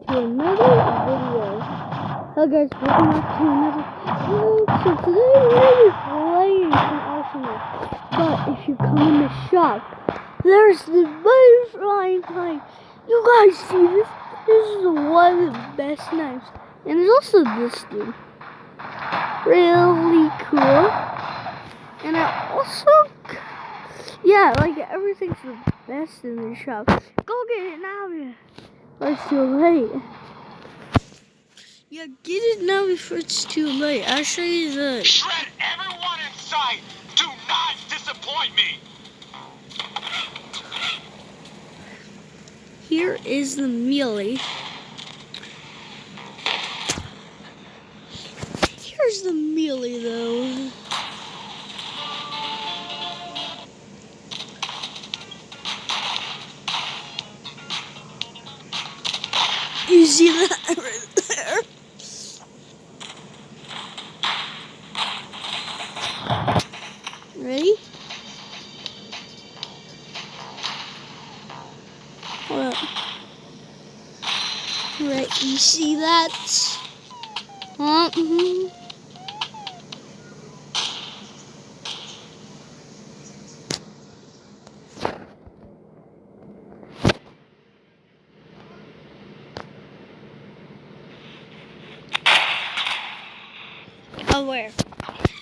to another video. Hello guys, welcome back to another video. So today we're going to be playing some Arsenal. But if you come in the shop, there's the butterfly knife. You guys see this? This is one of the best knives. And there's also this dude. Really cool. And I also, yeah, like everything's the best in the shop. Go get it now. Or it's too late. Yeah, get it now before it's too late. I'll show you the... Shred everyone in sight! Do not disappoint me! Here is the melee. Here's the melee though. You see that right there? Ready? Hold up. Right, you see that? Oh, where?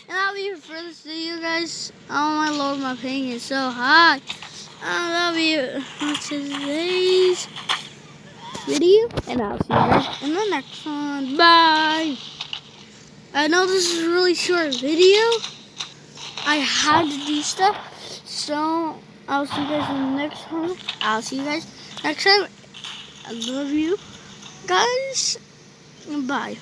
And I'll be for this video, guys. Oh my lord, my ping is so hot. That'll be it for today's video, and I'll see you guys in the next one. Bye. I know this is a really short video. I had to do stuff, so I'll see you guys in the next one. I'll see you guys next time. I love you guys. Bye.